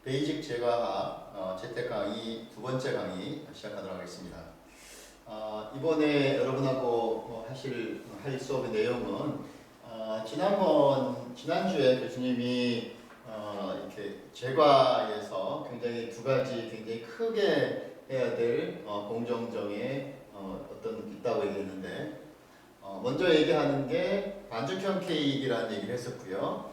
베이직 제과학 재택 강의 두 번째 강의 시작하도록 하겠습니다. 이번에 여러분하고 할 수업의 내용은 지난주에 교수님이 이렇게 제과에서 굉장히 두 가지 굉장히 크게 해야 될 공정정에 있다고 얘기했는데 먼저 얘기하는 게 반죽형 케이크라는 얘기를 했었고요.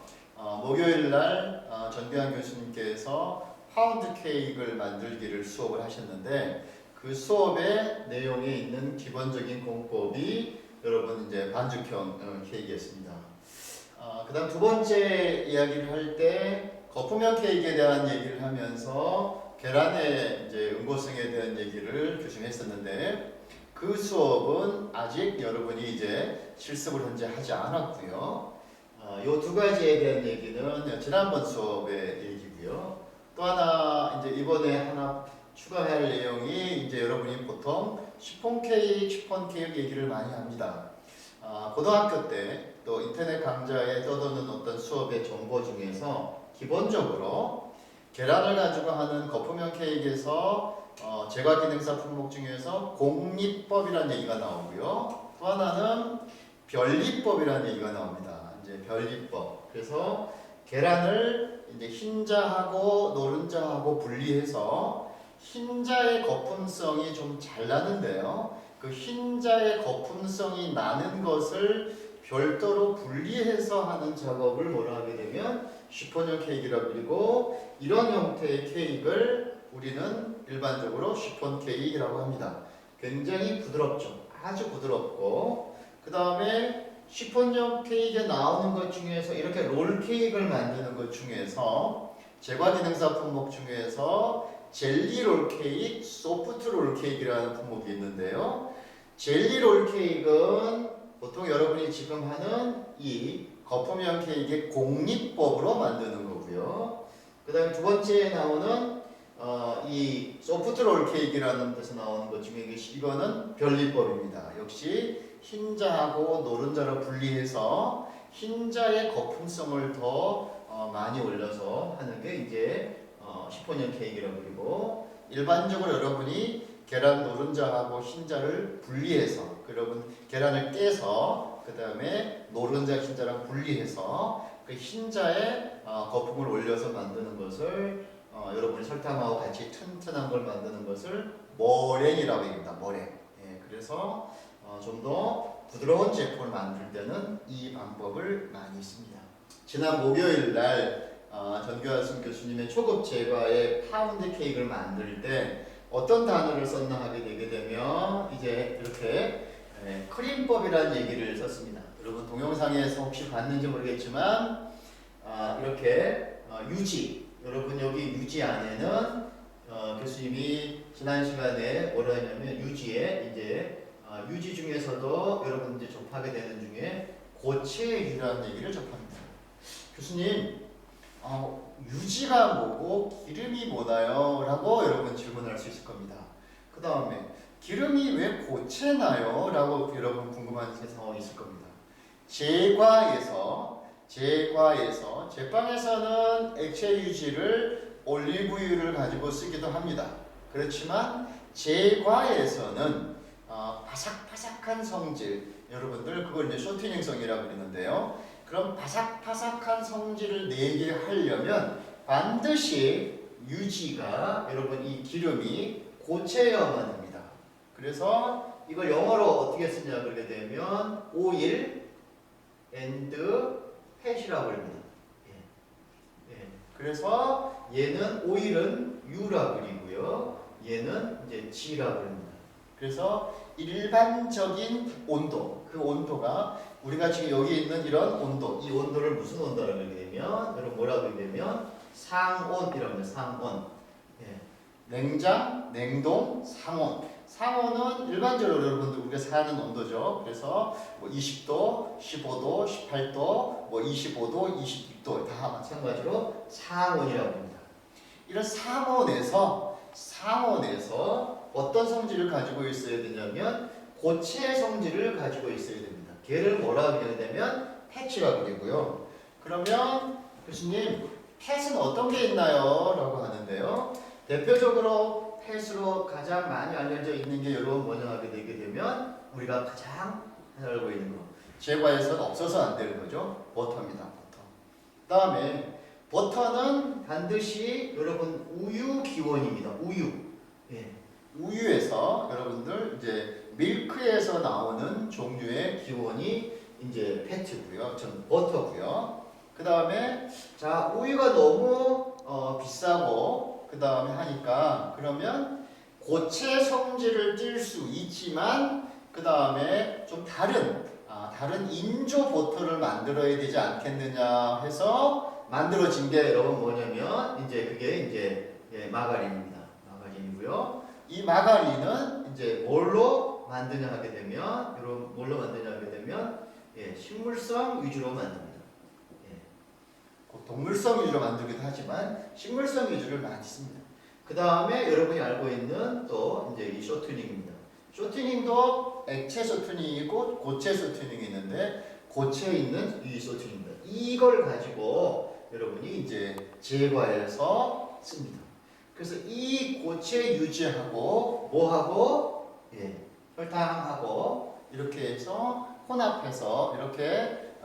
목요일 날 전교환 교수님께서 파운드 케이크를 만들기를 수업을 하셨는데 그 수업의 내용에 있는 기본적인 공법이 여러분 이제 반죽형 케이크였습니다. 그다음 두 번째 이야기를 할 때 거품형 케이크에 대한 얘기를 하면서 계란의 이제 응고성에 대한 얘기를 교수님이 했었는데 그 수업은 아직 여러분이 이제 실습을 현재 하지 않았고요. 요 두 가지에 대한 얘기는 지난번 수업의 얘기고요. 또 하나 이제 이번에 하나 추가할 내용이 이제 여러분이 보통 시폰 케이크 얘기를 많이 합니다. 고등학교 때 또 인터넷 강좌에 떠도는 어떤 수업의 정보 중에서 기본적으로 계란을 가지고 하는 거품형 케이크에서 제과 기능사 품목 중에서 공리법이라는 얘기가 나오고요. 또 하나는 변리법이라는 얘기가 나옵니다. 이제 변리법. 그래서 계란을 이제 흰자하고 노른자하고 분리해서 흰자의 거품성이 좀 잘 나는데요. 그 흰자의 거품성이 나는 것을 별도로 분리해서 하는 작업을 뭐라 하게 되면 시폰형 케이크라고 그리고 이런 형태의 케이크를 우리는 일반적으로 시폰 케이크라고 합니다. 굉장히 부드럽죠. 아주 부드럽고 그 다음에 시폰형 케이크에 나오는 것 중에서 이렇게 롤 케이크를 만드는 것 중에서 제과 기능사 품목 중에서 젤리 롤 케이크, 소프트 롤 케이크라는 품목이 있는데요. 젤리 롤 케이크는 보통 여러분이 지금 하는 이 거품형 케이크의 공리법으로 만드는 거고요. 그 다음에 두 번째에 나오는 이 소프트 롤 케이크라는 데서 나오는 것 중에 이거는 변리법입니다. 역시 흰자하고 노른자로 분리해서 흰자의 거품성을 더 많이 올려서 하는 게 이제 시폰형 케이크라고 그리고 일반적으로 여러분이 계란 노른자하고 흰자를 분리해서 여러분 계란을 깨서 그 다음에 노른자 흰자랑 분리해서 그 흰자에 거품을 올려서 만드는 것을 여러분이 설탕하고 같이 튼튼한 걸 만드는 것을 머랭이라고 얘기합니다. 머랭. 예, 그래서 좀 더 부드러운 제품을 만들 때는 이 방법을 많이 씁니다. 지난 목요일 날 전교환 교수님의 초급 제과의 파운드 케이크를 만들 때 어떤 단어를 썼나 하게 되게 되면 이제 이렇게 크림법이라는 얘기를 썼습니다. 여러분 동영상에서 혹시 봤는지 모르겠지만 이렇게 유지 여러분 여기 유지 안에는 교수님이 지난 시간에 뭐라 했냐면 유지에 이제 유지 중에서도 여러분 이제 접하게 되는 중에 고체유라는 얘기를 접합니다. 교수님 유지가 뭐고 기름이 뭐나요? 라고 여러분 질문할 수 있을 겁니다. 그 다음에 기름이 왜 고체나요? 라고 여러분 궁금한 상황이 있을 겁니다. 제과에서 제빵에서는 액체 유지를 올리브유를 가지고 쓰기도 합니다. 그렇지만 제과에서는 바삭바삭한 성질 여러분들 그걸 이제 쇼트닝성이라고 그러는데요. 그럼 바삭바삭한 성질을 내게 하려면 반드시 유지가 여러분 이 기름이 고체여야만 합니다. 그래서 이걸 영어로 어떻게 쓰냐 그러게 되면 오일 앤드 팻이라고 합니다. 예. 그래서 얘는 오일은 U라고 그리고요. 얘는 이제 G라고 합니다. 그래서 일반적인 온도, 그 온도가 우리가 지금 여기 있는 이런 온도, 이 온도를 무슨 온도라고 하게 되면 여러분 뭐라고 하게 되면 상온이라고 합니다. 상온. 예. 냉장, 냉동, 상온. 상온은 일반적으로 여러분들 우리가 사는 온도죠. 그래서 뭐 20도, 15도, 18도, 뭐 25도, 26도 다 마찬가지로 상온이라고 합니다. 이런 상온에서 어떤 성질을 가지고 있어야 되냐면 고체 성질을 가지고 있어야 됩니다. 걔를 뭐라고 하게 되면 패치라고 그러고요. 그러면 교수님 펫은 어떤 게 있나요? 라고 하는데요. 대표적으로 펫으로 가장 많이 알려져 있는 게 여러분 뭐냐 하게 되게 되면 우리가 가장 잘 알고 있는 거. 제과에서는 없어서 안 되는 거죠. 버터입니다. 버터. 그 다음에 버터는 반드시 여러분 우유 기원입니다. 우유. 예. 우유에서 여러분들 이제 밀크에서 나오는 종류의 기원이 이제 패트고요. 전 버터고요. 그 다음에 자 우유가 너무 비싸고 그 다음에 하니까 그러면 고체 성질을 띨 수 있지만 그 다음에 좀 다른 인조 버터를 만들어야 되지 않겠느냐 해서 만들어진 게 여러분 뭐냐면 이제 그게 이제 예, 마가린입니다. 마가린이고요. 이 마가린은 이제 뭘로 만드냐 하게 되면 여러분 뭘로 만드냐 하게 되면 예, 식물성 위주로 만듭니다. 예. 동물성 위주로 만들기도 하지만 식물성 위주를 많이 씁니다. 그 다음에 여러분이 알고 있는 또 이제 이 쇼트닝입니다. 쇼트닝도 액체 쇼트닝이고 고체 쇼트닝이 있는데 고체에 있는 이 쇼트닝입니다. 이걸 가지고 여러분이 이제 제과에서 씁니다. 그래서 이 고체 유지하고 뭐하고 예, 설탕하고 이렇게 해서 혼합해서 이렇게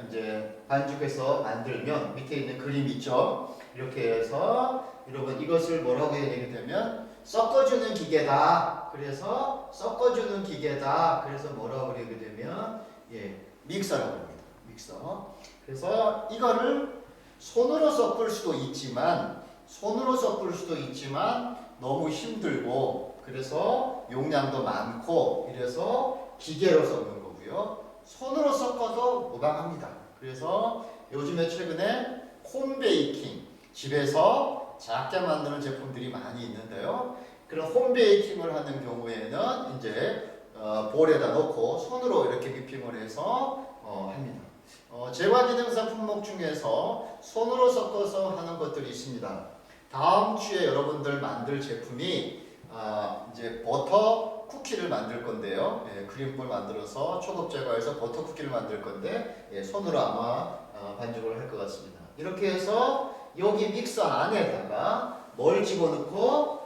이제 반죽해서 만들면 밑에 있는 그림 있죠. 이렇게 해서 여러분 이것을 뭐라고 해야 되게 되면 섞어주는 기계다. 그래서 섞어주는 기계다. 그래서 뭐라고 그러게 되면 예, 믹서라고 합니다. 믹서. 그래서 이거를 손으로 섞을 수도 있지만 너무 힘들고 그래서 용량도 많고 이래서 기계로 섞는 거고요. 손으로 섞어도 무방합니다. 그래서 요즘에 최근에 홈베이킹 집에서 작게 만드는 제품들이 많이 있는데요. 그런 홈베이킹을 하는 경우에는 이제 볼에다 넣고 손으로 이렇게 휘핑을 해서 합니다. 제과기능사 품목 중에서 손으로 섞어서 하는 것들이 있습니다. 다음 주에 여러분들 만들 제품이 이제 버터 쿠키를 만들 건데요. 예, 크림볼 만들어서 초급 제과에서 버터 쿠키를 만들 건데 예, 손으로 아마 반죽을 할 것 같습니다. 이렇게 해서 여기 믹서 안에다가 뭘 집어넣고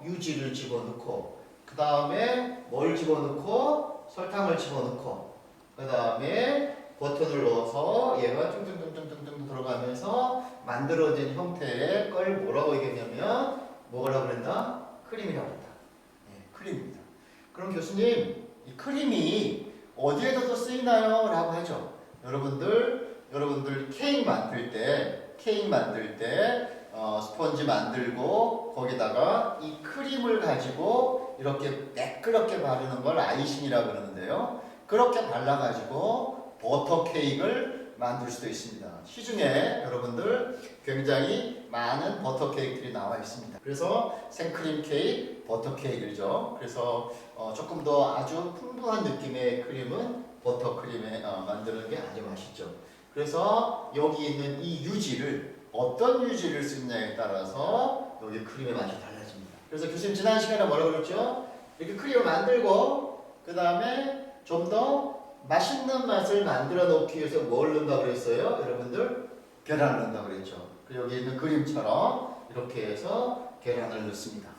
유지를 집어넣고 그 다음에 뭘 집어넣고 설탕을 집어넣고 그 다음에 버튼을 넣어서 얘가 퉁퉁퉁퉁퉁 들어가면서 만들어진 형태의 걸 뭐라고 얘기했냐면 뭐라고 그랬나? 크림이라고 했다. 네, 크림입니다. 그럼 교수님 이 크림이 어디에도 쓰이나요? 라고 하죠. 여러분들 케이크 만들 때 스펀지 만들고 거기다가 이 크림을 가지고 이렇게 매끄럽게 바르는 걸 아이싱이라고 그러는데요. 그렇게 발라가지고 버터 케이크를 만들 수도 있습니다. 시중에 여러분들 굉장히 많은 버터 케이크들이 나와 있습니다. 그래서 생크림 케이크, 버터 케이크죠. 그래서 조금 더 아주 풍부한 느낌의 크림은 버터 크림에 만드는 게 아주 맛있죠. 그래서 여기 있는 이 유지를 어떤 유지를 쓰느냐에 따라서 여기 크림의 맛이 달라집니다. 그래서 교수님 지난 시간에 뭐라고 그랬죠? 이렇게 크림을 만들고 그 다음에 좀 더 맛있는 맛을 만들어 놓기 위해서 뭘 넣는다고 그랬어요? 여러분들 계란을 넣는다고 그랬죠. 여기 있는 그림처럼 이렇게 해서 계란을 넣습니다.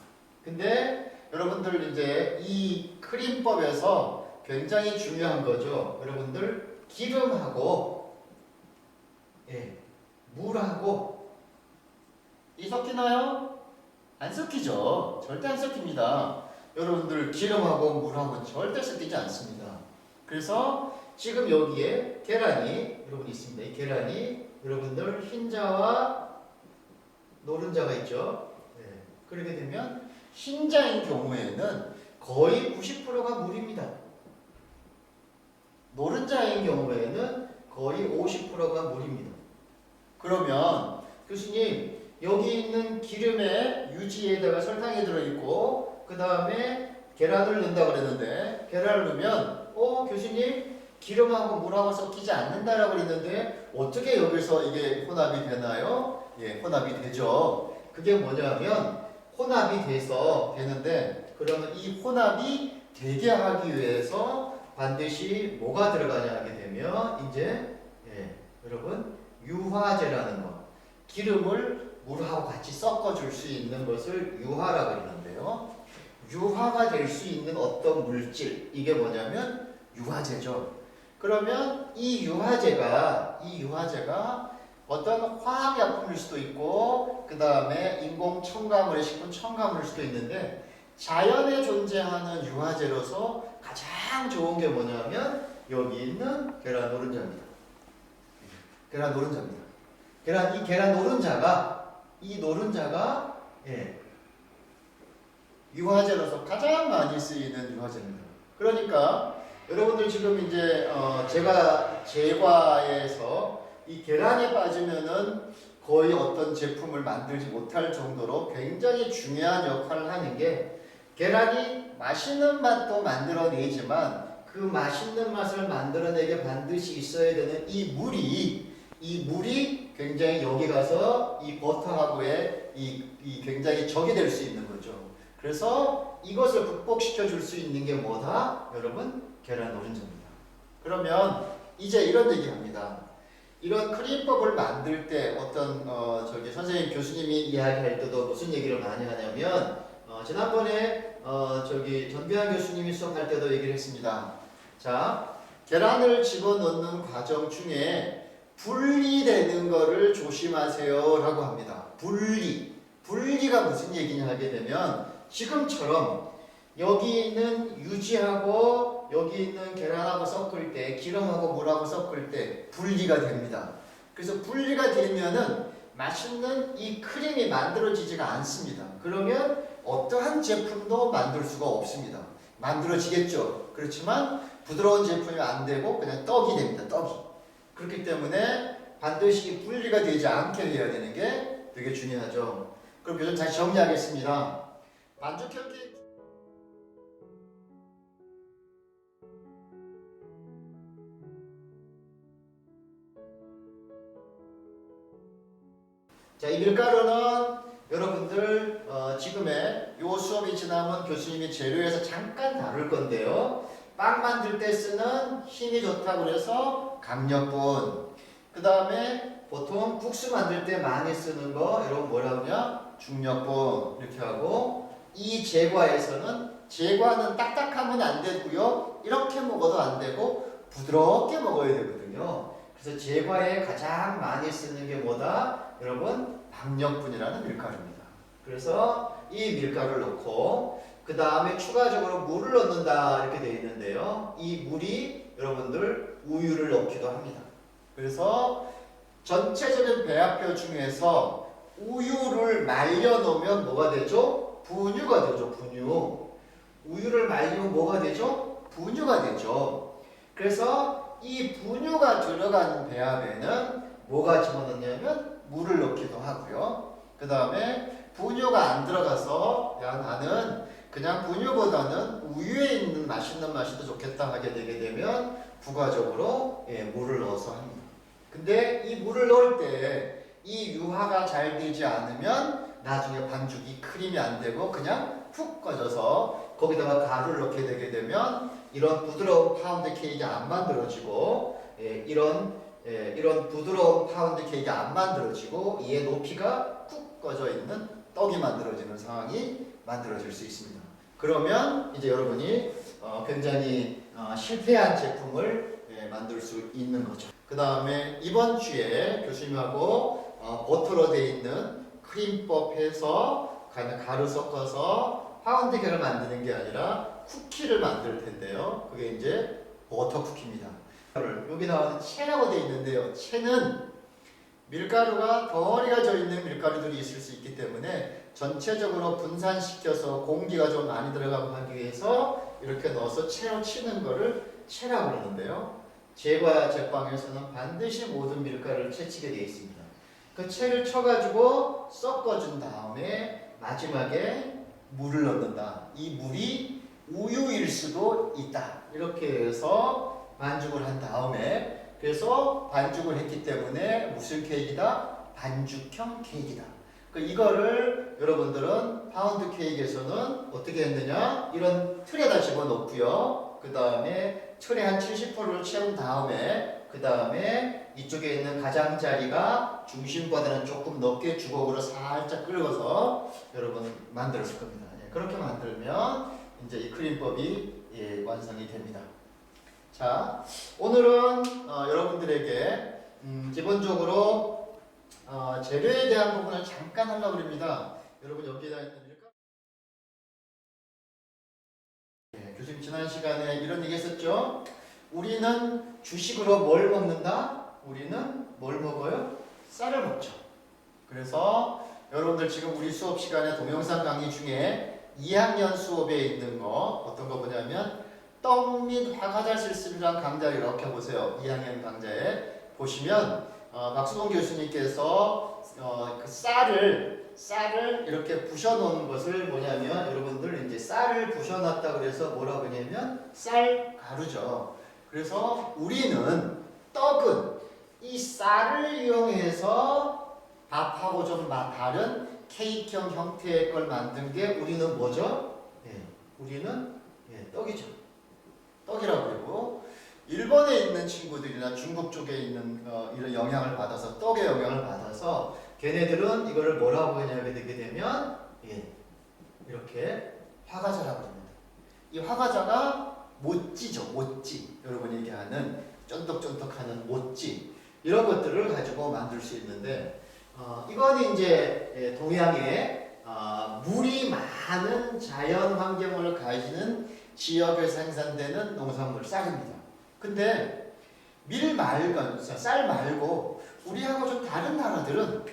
근데 여러분들 이제 이 크림법에서 굉장히 중요한 거죠. 여러분들 기름하고 예, 물하고 이 섞이나요? 안 섞이죠. 절대 안 섞입니다. 여러분들 기름하고 물하고 절대 섞이지 않습니다. 그래서 지금 여기에 계란이 여러분 있습니다. 이 계란이 여러분들 흰자와 노른자가 있죠. 네. 그렇게 되면 흰자인 경우에는 거의 90%가 물입니다. 노른자인 경우에는 거의 50%가 물입니다. 그러면 교수님 여기 있는 기름에 유지에다가 설탕이 들어있고 그 다음에 계란을 넣는다고 그랬는데 계란을 넣으면 교수님 기름하고 물하고 섞이지 않는다라고 그랬는데 어떻게 여기서 이게 혼합이 되나요? 예, 혼합이 되죠. 그게 뭐냐면 혼합이 돼서 되는데 그러면 이 혼합이 되게 하기 위해서 반드시 뭐가 들어가냐 하게 되면 이제 예, 여러분 유화제라는 거. 기름을 물하고 같이 섞어줄 수 있는 것을 유화라고 그러는데요. 유화가 될 수 있는 어떤 물질, 이게 뭐냐면 유화제죠. 그러면 이 유화제가 어떤 화학약품일 수도 있고, 그 다음에 인공 첨가물의 식품 첨가물일 수도 있는데, 자연에 존재하는 유화제로서 가장 좋은 게 뭐냐면 여기 있는 계란 노른자입니다. 계란 노른자입니다. 이 계란 노른자가 유화제로서 가장 많이 쓰이는 유화제입니다. 그러니까 여러분들 지금 이제 제과에서 이 계란이 빠지면은 거의 어떤 제품을 만들지 못할 정도로 굉장히 중요한 역할을 하는 게, 계란이 맛있는 맛도 만들어내지만 그 맛있는 맛을 만들어내게 반드시 있어야 되는 이 물이 굉장히 여기 가서 이 버터하고의 이 굉장히 적이 될 수 있는 거죠. 그래서 이것을 극복시켜 줄 수 있는 게 뭐다? 여러분, 계란 노른자입니다. 그러면 이제 이런 얘기 합니다. 이런 크림법을 만들 때 어떤 선생님 교수님이 이야기할 때도 무슨 얘기를 많이 하냐면, 지난번에 전규환 교수님이 수업할 때도 얘기를 했습니다. 자, 계란을 집어넣는 과정 중에 분리되는 거를 조심하세요 라고 합니다. 분리가 무슨 얘기냐 하게 되면, 지금처럼 여기 있는 유지하고 여기 있는 계란하고 섞을 때, 기름하고 물하고 섞을 때 분리가 됩니다. 그래서 분리가 되면은 맛있는 이 크림이 만들어지지가 않습니다. 그러면 어떠한 제품도 만들 수가 없습니다. 만들어지겠죠. 그렇지만 부드러운 제품이 안 되고 그냥 떡이 됩니다. 떡이. 그렇기 때문에 반드시 분리가 되지 않게 해야 되는 게 되게 중요하죠. 그럼 요즘 다시 정리하겠습니다. 반죽형 케이크. 자, 이 밀가루는 여러분들 지금의 요 수업이 지나면 교수님이 재료에서 잠깐 다룰 건데요. 빵 만들 때 쓰는 힘이 좋다고 그래서 강력분. 그 다음에 보통 국수 만들 때 많이 쓰는 거 여러분 뭐라 그러냐? 중력분. 이렇게 하고, 이 제과는 딱딱하면 안 되고요. 이렇게 먹어도 안 되고 부드럽게 먹어야 되거든요. 그래서 제과에 가장 많이 쓰는 게 뭐다? 여러분, 박력분이라는 밀가루입니다. 그래서 이 밀가루를 넣고 그 다음에 추가적으로 물을 넣는다 이렇게 되어 있는데요. 이 물이 여러분들 우유를 넣기도 합니다. 그래서 전체적인 배합표 중에서 우유를 말려 놓으면 뭐가 되죠? 분유가 되죠. 분유. 우유를 말리면 뭐가 되죠? 분유가 되죠. 그래서 이 분유가 들어가는 배합에는 뭐가 집어넣냐면 물을 넣기도 하고요. 그 다음에 분유가 안 들어가서 야 나는 그냥 분유보다는 우유에 있는 맛있는 맛이 더 좋겠다 하게 되게 되면 부가적으로 물을 넣어서 합니다. 근데 이 물을 넣을 때 이 유화가 잘 되지 않으면 나중에 반죽이 크림이 안 되고 그냥 푹 꺼져서 거기다가 가루를 넣게 되게 되면 이런 부드러운 파운드 케이크가 안 만들어지고 이런 부드러운 파운드 케이크가 안 만들어지고 이의 높이가 푹 꺼져 있는 떡이 만들어지는 상황이 만들어질 수 있습니다. 그러면 이제 여러분이 굉장히 실패한 제품을 만들 수 있는 거죠. 그 다음에 이번 주에 교수님하고 버터로 되어 있는 크림법 해서 가루 섞어서 파운드 케이크를 만드는 게 아니라 쿠키를 만들 텐데요. 그게 이제 버터 쿠키입니다. 여기 나오는 채라고 되어 있는데요. 채는 밀가루가 덩어리가 져 있는 밀가루들이 있을 수 있기 때문에 전체적으로 분산시켜서 공기가 좀 많이 들어가고 하기 위해서 이렇게 넣어서 채로 치는 거를 채라고 그러는데요. 제과에서는 반드시 모든 밀가루를 채치게 되어 있습니다. 그 채를 쳐가지고 섞어준 다음에 마지막에 물을 넣는다. 이 물이 우유일 수도 있다. 이렇게 해서 반죽을 한 다음에, 그래서 반죽을 했기 때문에 무슨 케이크다? 반죽형 케이크다. 이거를 여러분들은 파운드 케이크에서는 어떻게 했느냐? 이런 틀에다 집어넣고요. 그 다음에 틀에 한 70%를 채운 다음에 그 다음에 이쪽에 있는 가장자리가 중심보다는 조금 높게 주걱으로 살짝 긁어서 여러분 만들었을 겁니다. 예, 그렇게 만들면 이제 이 그림법이 예, 완성이 됩니다. 자, 오늘은 여러분들에게 기본적으로 재료에 대한 부분을 잠깐 하려고 합니다. 여러분 여기에다 있는 예, 교수님 지난 시간에 이런 얘기 했었죠. 우리는 주식으로 뭘 먹는다? 우리는 뭘 먹어요? 쌀을 먹죠. 그래서 여러분들 지금 우리 수업 시간에 동영상 강의 중에 2학년 수업에 있는 거 어떤 거 보냐면 떡 및 화과자 실습이라는 강좌를 이렇게 보세요. 2학년 강좌에 보시면 박수동 교수님께서 그 쌀을 이렇게 부셔놓은 것을 뭐냐면 여러분들 이제 쌀을 부셔놨다 그래서 뭐라고 하냐면 쌀가루죠. 그래서 우리는 떡은 이 쌀을 이용해서 밥하고 좀 다른 케이크형 형태의 걸 만든 게 우리는 뭐죠? 예, 우리는 떡이죠. 떡이라고 그러고 일본에 있는 친구들이나 중국 쪽에 있는 이런 영향을 받아서 떡의 영향을 받아서 걔네들은 이거를 뭐라고 하냐게 되게 되면 이렇게 화과자라고 합니다. 이 화과자가 모찌죠. 모찌. 여러분이 얘기하는 쫀득쫀득하는 모찌 이런 것들을 가지고 만들 수 있는데 이거는 이제 동양의 물이 많은 자연 환경을 가지는 지역에 생산되는 농산물 쌀입니다. 근데 쌀 말고 우리하고 좀 다른 나라들은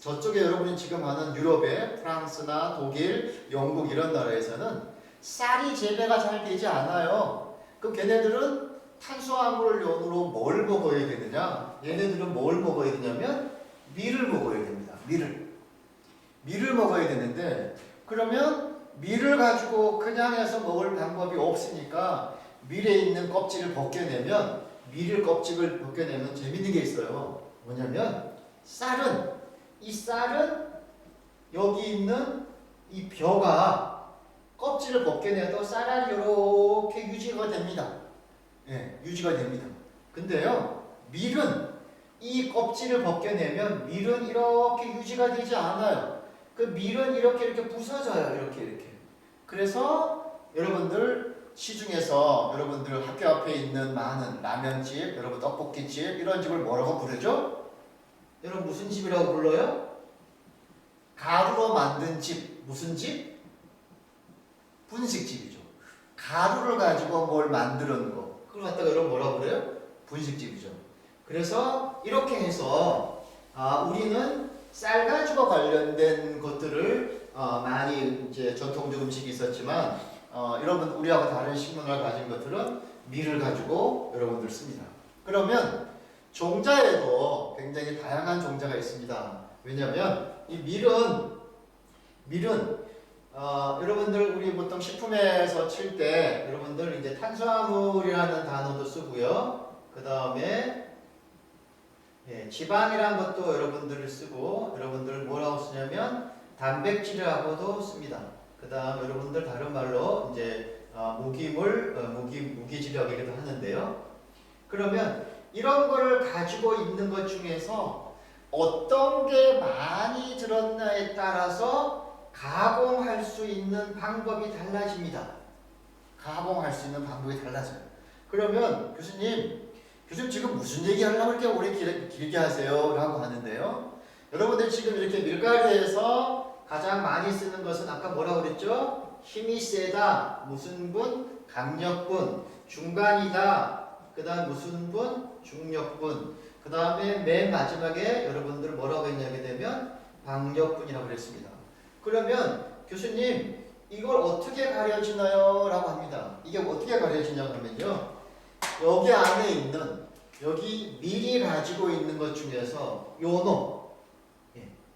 저쪽에 여러분이 지금 아는 유럽의 프랑스나 독일, 영국 이런 나라에서는 쌀이 재배가 잘 되지 않아요. 그럼 걔네들은 탄수화물 연으로 뭘 먹어야 되느냐? 얘네들은 뭘 먹어야 되냐면 밀을 먹어야 됩니다. 밀을 먹어야 되는데 그러면 밀을 가지고 그냥 해서 먹을 방법이 없으니까 밀에 있는 껍질을 벗겨내면 껍질을 벗겨내면 재밌는 게 있어요. 뭐냐면 이 쌀은 여기 있는 이 벼가 껍질을 벗겨내도 쌀알이 이렇게 유지가 됩니다. 예, 유지가 됩니다. 근데요, 밀은 이 껍질을 벗겨내면 밀은 이렇게 유지가 되지 않아요. 그 밀은 이렇게 부서져요. 이렇게. 그래서 여러분들 시중에서 여러분들 학교 앞에 있는 많은 라면집, 여러분 떡볶이집 이런 집을 뭐라고 부르죠? 여러분 무슨 집이라고 불러요? 가루로 만든 집. 무슨 집? 분식집이죠. 가루를 가지고 뭘 만드는 거. 그걸 갖다가 여러분 뭐라고 그래요? 분식집이죠. 그래서 이렇게 해서 우리는 쌀 가지고 관련된 것들을 많이 이제 전통적 음식이 있었지만 여러분 우리하고 다른 식문화를 가진 것들은 밀을 가지고 여러분들 씁니다. 그러면 종자에도 굉장히 다양한 종자가 있습니다. 왜냐하면 이 밀은 여러분들 우리 보통 식품에서 칠 때 여러분들 이제 탄수화물이라는 단어도 쓰고요. 그 다음에 지방이라는 것도 여러분들을 쓰고 여러분들 뭐라고 쓰냐면 단백질이라고도 씁니다. 그 다음 여러분들 다른 말로 이제 무기질이라고도 하는데요. 그러면 이런 거를 가지고 있는 것 중에서 어떤 게 많이 들었나에 따라서 가공할 수 있는 방법이 달라집니다. 가공할 수 있는 방법이 달라져요. 그러면 교수님 지금 무슨 얘기 하려고 이렇게 오래 길게 하세요? 라고 하는데요. 여러분들 지금 이렇게 밀가루에서 가장 많이 쓰는 것은 아까 뭐라고 그랬죠? 힘이 세다, 무슨 분? 강력분, 중간이다, 그 다음 무슨 분? 중력분, 그 다음에 맨 마지막에 여러분들 뭐라고 했냐게 되면 방력분이라고 그랬습니다. 그러면 교수님 이걸 어떻게 가려지나요? 라고 합니다. 이게 어떻게 가려지냐고 하면요. 여기 안에 있는 여기 밀이 가지고 있는 것 중에서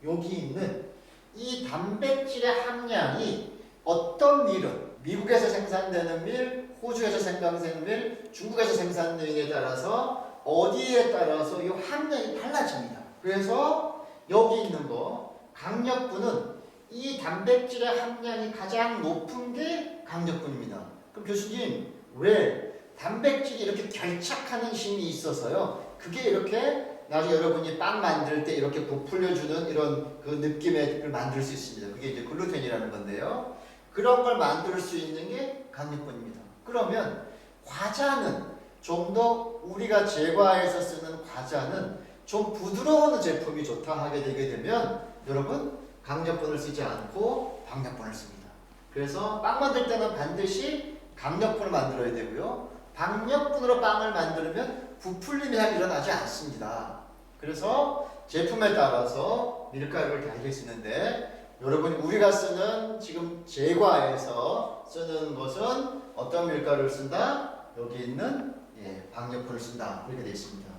여기 있는 이 단백질의 함량이 어떤 밀은 미국에서 생산되는 밀, 호주에서 생산되는 밀, 중국에서 생산되는 밀에 따라서 어디에 따라서 이 함량이 달라집니다. 그래서 여기 있는 거 강력분은 이 단백질의 함량이 가장 높은 게 강력분입니다. 그럼 교수님 왜 단백질이 이렇게 결착하는 힘이 있어서요. 그게 이렇게 나중에 여러분이 빵 만들 때 이렇게 부풀려주는 이런 그 느낌의 걸 만들 수 있습니다. 그게 이제 글루텐이라는 건데요. 그런 걸 만들 수 있는 게 강력분입니다. 그러면 과자는 좀 더 우리가 제과에서 쓰는 과자는 좀 부드러운 제품이 좋다 하게 되게 되면 여러분 강력분을 쓰지 않고 박력분을 씁니다. 그래서 빵 만들 때는 반드시 강력분을 만들어야 되고요. 박력분으로 빵을 만들면 부풀림이 잘 일어나지 않습니다. 그래서 제품에 따라서 밀가루를 달릴 수 있는데 여러분 우리가 쓰는 지금 제과에서 쓰는 것은 어떤 밀가루를 쓴다? 여기 있는 박력분을 쓴다. 이렇게 되어 있습니다.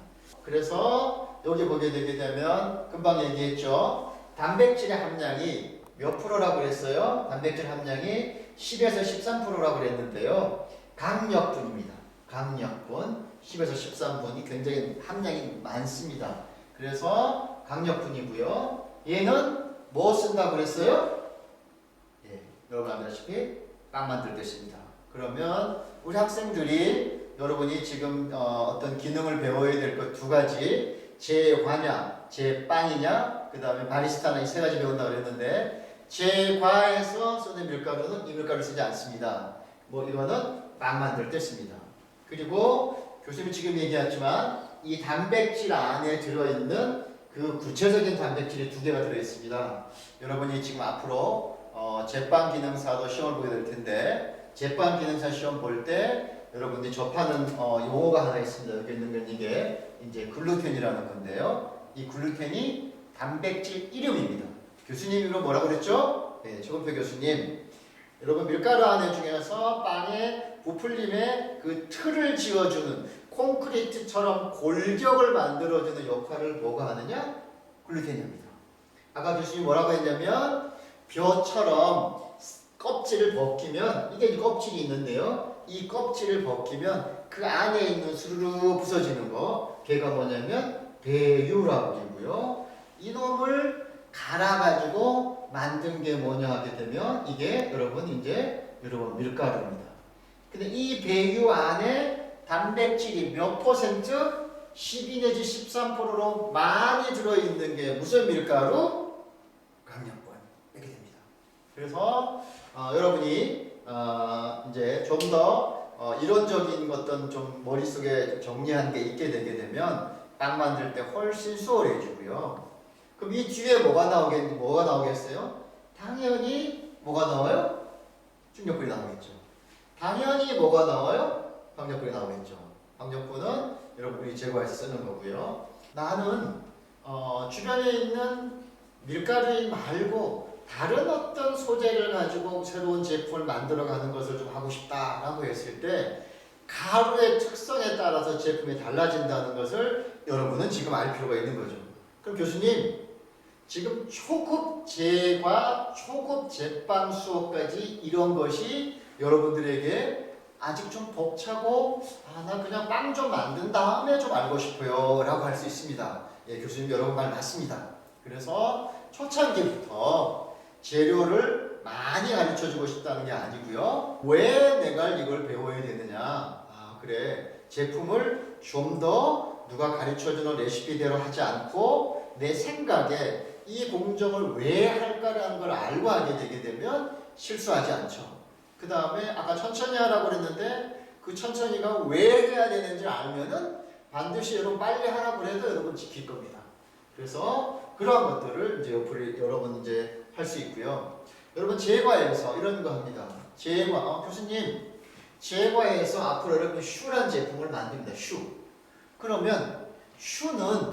그래서 여기 보게 되게 되면 금방 얘기했죠. 단백질의 함량이 몇 프로라고 그랬어요? 단백질 함량이 10에서 13%라고 그랬는데요. 강력분입니다. 강력분 10에서 13분이 굉장히 함량이 많습니다. 그래서 강력분이고요. 얘는 뭐 쓴다고 그랬어요? 여러분 아시다시피 빵 만들 때 씁니다. 그러면 우리 학생들이 여러분이 지금 어떤 기능을 배워야 될 것 두 가지 제과냐 제빵이냐 그 다음에 바리스타나 이 세 가지 배운다고 그랬는데 제과에서 쓰는 밀가루는 이 밀가루를 쓰지 않습니다. 뭐 이거는 빵 만들 때 씁니다. 그리고 교수님이 지금 얘기했지만 이 단백질 안에 들어있는 그 구체적인 단백질이 두 개가 들어있습니다. 여러분이 지금 앞으로 제빵 기능사도 시험을 보게 될 텐데 제빵 기능사 시험 볼 때 여러분들이 접하는 용어가 하나 있습니다. 여기 있는 건 이게 이제 글루텐이라는 건데요. 이 글루텐이 단백질 이름입니다. 교수님 이름 뭐라고 그랬죠? 최건표 교수님. 여러분 밀가루 안에 중에서 빵의 부풀림에 그 틀을 지어주는 콘크리트처럼 골격을 만들어주는 역할을 뭐가 하느냐? 글루텐입니다. 아까 교수님이 뭐라고 했냐면 벼처럼 껍질을 벗기면 이게 이제 껍질이 있는데요. 이 껍질을 벗기면 그 안에 있는 수르르 부서지는 거 걔가 뭐냐면 배유라고 하고요. 이놈을 갈아가지고 만든 게 뭐냐 하게 되면 이게 여러분 밀가루입니다. 근데 이 배유 안에 단백질이 몇 퍼센트? 12 내지 13%로 많이 들어있는 게 무슨 밀가루? 강력분. 이렇게 됩니다. 그래서 여러분이 이제 좀 더 이론적인 어떤 좀 머릿속에 정리한 게 있게 되게 되면 빵 만들 때 훨씬 수월해지고요. 그럼 이 뒤에 뭐가 나오겠어요? 당연히 뭐가 나와요? 중력분이 나오겠죠. 당연히 뭐가 나와요? 박력분이 나오겠죠. 박력분은 여러분이 제과에서 쓰는 거고요. 나는 주변에 있는 밀가루 말고 다른 어떤 소재를 가지고 새로운 제품을 만들어가는 것을 좀 하고 싶다라고 했을 때 가루의 특성에 따라서 제품이 달라진다는 것을 여러분은 지금 알 필요가 있는 거죠. 그럼 교수님 지금 초급 제과, 초급 제빵 수업까지 이런 것이 여러분들에게 아직 좀 벅차고 나 그냥 빵 좀 만든 다음에 좀 알고 싶어요 라고 할 수 있습니다. 교수님 여러분 말 맞습니다. 그래서 초창기부터 재료를 많이 가르쳐주고 싶다는 게 아니고요. 왜 내가 이걸 배워야 되느냐? 그래. 제품을 좀 더 누가 가르쳐주는 레시피대로 하지 않고 내 생각에 이 공정을 왜 할까라는 걸 알고 하게 되게 되면 실수하지 않죠. 그 다음에 아까 천천히 하라고 그랬는데 그 천천히가 왜 해야 되는지 알면은 반드시 여러분 빨리 하라고 해도 여러분 지킬 겁니다. 그래서 그러한 것들을 이제 여러분 이제 할 수 있고요. 여러분 제과에서 이런 거 합니다. 제과, 교수님 제과에서 앞으로 여러분 슈란 제품을 만듭니다. 슈. 그러면 슈는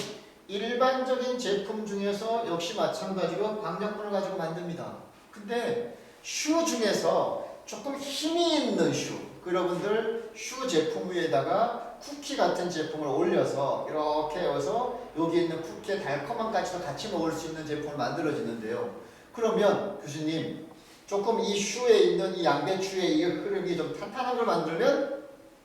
일반적인 제품 중에서 역시 마찬가지로 박력분을 가지고 만듭니다. 근데 슈 중에서 조금 힘이 있는 슈, 여러분들 슈 제품 위에다가 쿠키 같은 제품을 올려서 이렇게 해서 여기 있는 쿠키의 달콤함까지도 같이 먹을 수 있는 제품을 만들어지는데요. 그러면 교수님 조금 이 슈에 있는 이 양배추의 이 흐름이 좀 탄탄한 걸 만들면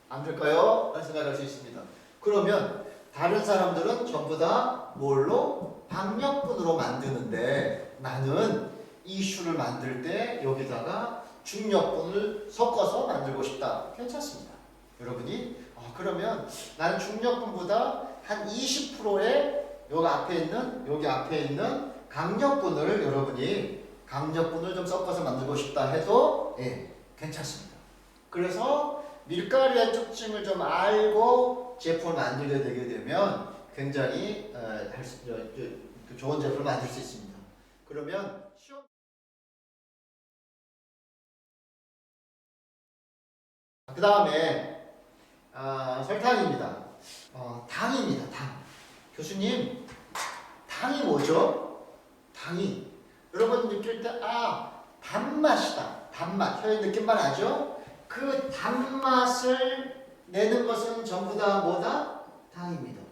안 될까요? 라는 생각을 할 수 있습니다. 그러면 다른 사람들은 전부 다 뭘로? 박력분으로 만드는데 나는 이 슈를 만들 때 여기다가 중력분을 섞어서 만들고 싶다. 괜찮습니다. 여러분이 그러면 나는 중력분보다 한 20%의 여기 앞에 있는 강력분을 여러분이 강력분을 좀 섞어서 만들고 싶다 해도 괜찮습니다. 그래서 밀가루의 특징을 좀 알고 제품을 만들게 되게 되면 굉장히 좋은 제품을 만들 수 있습니다. 그러면 그 다음에 설탕입니다. 당입니다. 당. 교수님, 당이 뭐죠? 당이 여러분 느낄 때 단맛이다. 단맛. 혀의 느낌만 아죠? 그 단맛을 내는 것은 전부 다 뭐다? 당입니다.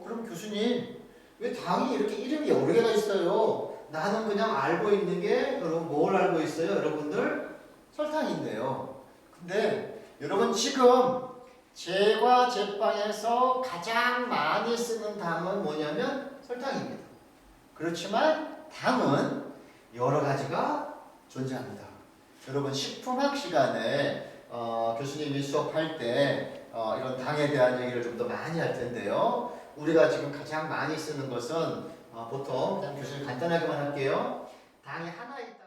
그럼 교수님, 왜 당이 이렇게 이름이 여러 개가 있어요? 나는 그냥 알고 있는 게 여러분 뭘 알고 있어요? 여러분들 설탕인데요. 근데 여러분 지금 제과 제빵에서 가장 많이 쓰는 당은 뭐냐면 설탕입니다. 그렇지만 당은 여러 가지가 존재합니다. 여러분 식품학 시간에 교수님이 수업할 때 이런 당에 대한 얘기를 좀 더 많이 할 텐데요. 우리가 지금 가장 많이 쓰는 것은 보통 그냥 교수님 간단하게만 할게요. 당이 하나 있다.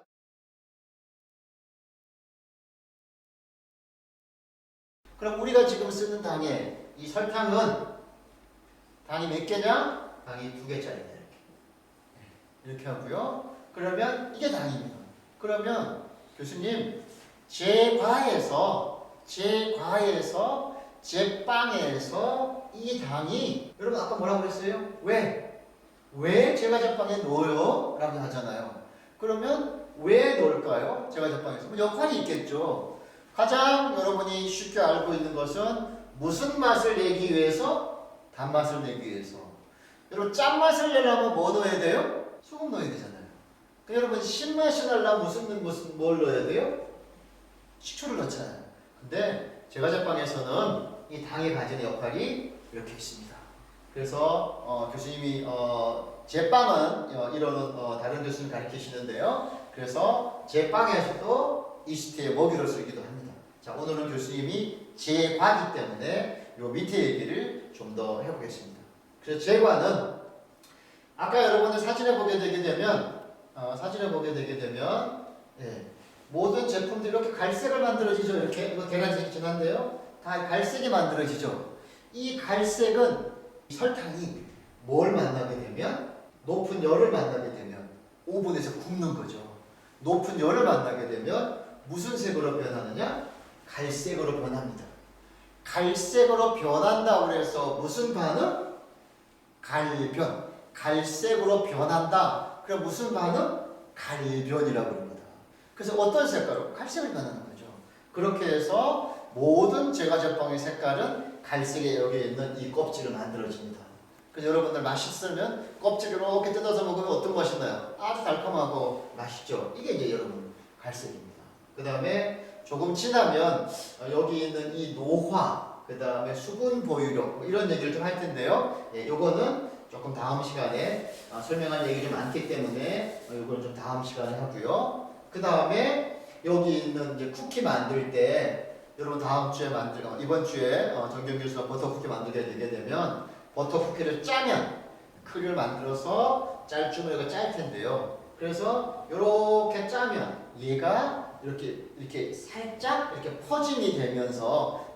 그럼 우리가 지금 쓰는 당에 이 설탕은 당이 몇 개냐? 당이 2개짜리입니다. 이렇게 하고요. 그러면 이게 당입니다. 그러면 교수님 제과에서 제빵에서 이 당이 여러분 아까 뭐라고 그랬어요? 왜 제과 제빵에 넣어요? 라고 하잖아요. 그러면 왜 넣을까요? 제과 제빵에서 역할이 있겠죠. 가장 여러분이 쉽게 알고 있는 것은 무슨 맛을 내기 위해서? 단맛을 내기 위해서. 여러분 짠맛을 내려면 뭐 넣어야 돼요? 소금 넣어야 되잖아요. 그러니까 여러분 신맛이 나려면 뭘 넣어야 돼요? 식초를 넣잖아요. 근데 제과 제빵에서는 이 당이 가지는 역할이 이렇게 있습니다. 그래서 교수님이 제빵은 이런 다른 교수님 가르치시는데요. 그래서 제빵에서도 이스트의 먹이로 쓰기도 합니다. 자, 오늘은 교수님이 제과기 때문에 요 밑에 얘기를 좀 더 해보겠습니다. 그래서 제과는 아까 여러분들 사진에 보게 되게 되면 모든 제품들이 이렇게 갈색을 만들어지죠. 이렇게 이거 계란색이 진한데요. 다 갈색이 만들어지죠. 이 갈색은 설탕이 뭘 만나게 되면 높은 열을 만나게 되면 오븐에서 굽는 거죠. 높은 열을 만나게 되면 무슨 색으로 변하느냐? 갈색으로 변합니다. 갈색으로 변한다고 해서 무슨 반응? 갈변. 갈색으로 변한다. 그럼 무슨 반응? 갈변이라고 합니다. 그래서 어떤 색깔로? 갈색을 변하는 거죠. 그렇게 해서 모든 제과 제빵의 색깔은 갈색에 여기에 있는 이 껍질을 만들어집니다. 그래서 여러분들 맛있으면 껍질을 이렇게 뜯어서 먹으면 어떤 맛이 나요? 아주 달콤하고 맛있죠. 이게 이제 여러분 갈색입니다. 그 다음에 조금 지나면 여기 있는 이 노화, 그 다음에 수분 보유력 이런 얘기를 좀 할 텐데요. 요거는 조금 다음 시간에 설명할 얘기 좀 많기 때문에 이거는 좀 다음 시간에 하고요. 그 다음에 여기 있는 이제 쿠키 만들 때 여러분 다음 주에 이번 주에 정경 교수가 버터 쿠키 만들게 되게 되면 버터 쿠키를 짜면 크를 만들어서 짤주머니가 짤 텐데요. 그래서 이렇게 짜면 얘가 이렇게 살짝 이렇게 퍼짐이 되면서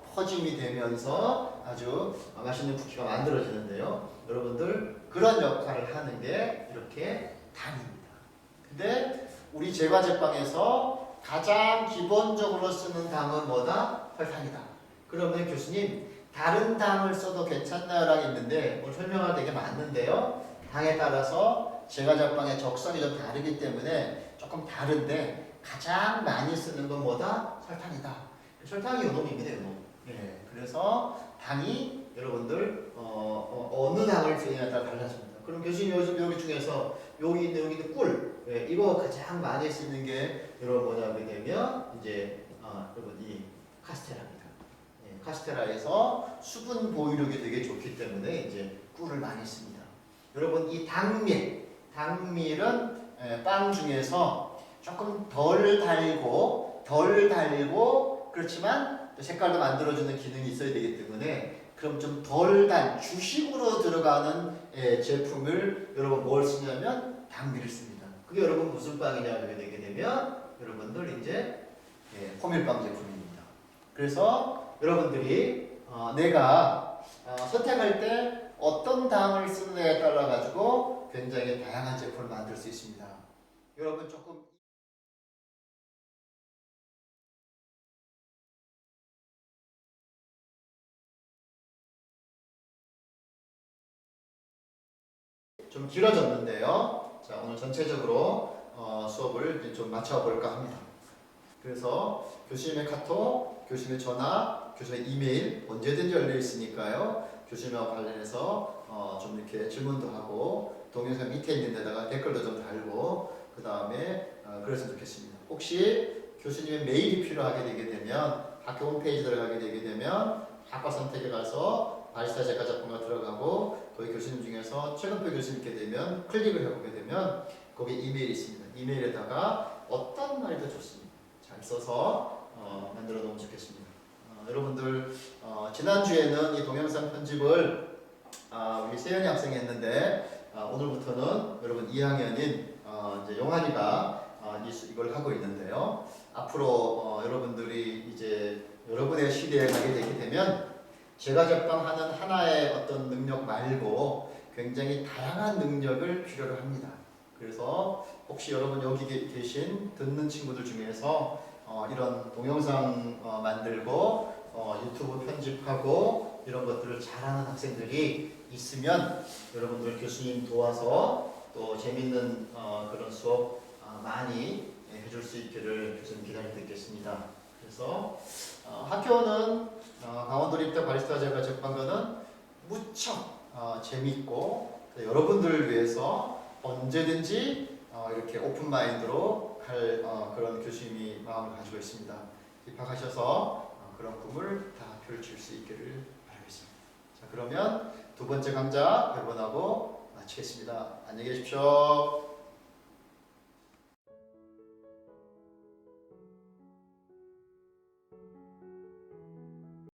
아주 맛있는 쿠키가 만들어지는데요. 여러분들 그런 역할을 하는 게 이렇게 당입니다. 근데 우리 제과 제빵에서 가장 기본적으로 쓰는 당은 뭐다? 설탕이다. 그러면 교수님 다른 당을 써도 괜찮나라고 했는데 오늘 설명할 되게 많은데요. 당에 따라서 제과 제빵의 적성이 좀 다르기 때문에 조금 다른데 가장 많이 쓰는 건 뭐다? 설탕이다. 설탕이 요놈입니다. 요놈. 그래서 당이 여러분들 어느 당을 쓰느냐에 따라 달라집니다. 그럼 교수님 여기 중에서 여기 있는 꿀 이거 가장 많이 쓰는 게 여러분 뭐냐게 되면 이제 여러분 이 카스테라입니다. 카스테라에서 수분 보유력이 되게 좋기 때문에 이제 꿀을 많이 씁니다. 여러분 이 당밀은 빵 중에서 조금 덜 달고 그렇지만 색깔도 만들어주는 기능이 있어야 되기 때문에 그럼 좀 덜 단 주식으로 들어가는 제품을 여러분 뭘 쓰냐면 당미를 씁니다. 그게 여러분 무슨 빵이냐 하게 되게 되면 여러분들 이제 호밀빵 제품입니다. 그래서 여러분들이 내가 선택할 때 어떤 당을 쓰느냐에 따라 가지고 굉장히 다양한 제품을 만들 수 있습니다. 여러분 조금 좀 길어졌는데요. 자, 오늘 전체적으로 수업을 이제 좀 맞춰볼까 합니다. 그래서 교수님의 카톡, 교수님의 전화, 교수님의 이메일 언제든지 열려 있으니까요. 교수님하고 관련해서 좀 이렇게 질문도 하고 동영상 밑에 있는 데다가 댓글도 좀 달고 그 다음에 그랬으면 좋겠습니다. 혹시 교수님의 메일이 필요하게 되게 되면 학교 홈페이지 들어가게 되게 되면 학과 선택에 가서 바리스타 작가작품가 들어가고 거기 교수님 중에서 최근표 교수님께 되면 클릭을 해보게 되면 거기 이메일이 있습니다. 이메일에다가 어떤 말도 좋습니다. 잘 써서 만들어 놓으면 좋겠습니다. 여러분들 지난주에는 이 동영상 편집을 우리 세연이 학생이 했는데 오늘부터는 여러분 2학년인 이제 용환이가 이걸 하고 있는데요. 앞으로 여러분들이 이제 여러분의 시대에 가게 되게 되면 제가 적방하는 하나의 어떤 능력 말고 굉장히 다양한 능력을 필요로 합니다. 그래서 혹시 여러분 여기 계신 듣는 친구들 중에서 이런 동영상 만들고 유튜브 편집하고 이런 것들을 잘하는 학생들이 있으면 여러분들 교수님 도와서 또 재밌는 그런 수업 많이 해줄 수 있기를 교수님 기다려 듣겠습니다. 그래서 학교는 강원도 입대 바리스타 제과 적방과는 무척 재밌고 여러분들을 위해서 언제든지 이렇게 오픈 마인드로 할 그런 교수님이 마음을 가지고 있습니다. 입학하셔서 그런 꿈을 다 펼칠 수 있기를 바라겠습니다. 자, 그러면 두 번째 강좌 여러분하고 마치겠습니다. 안녕히 계십시오.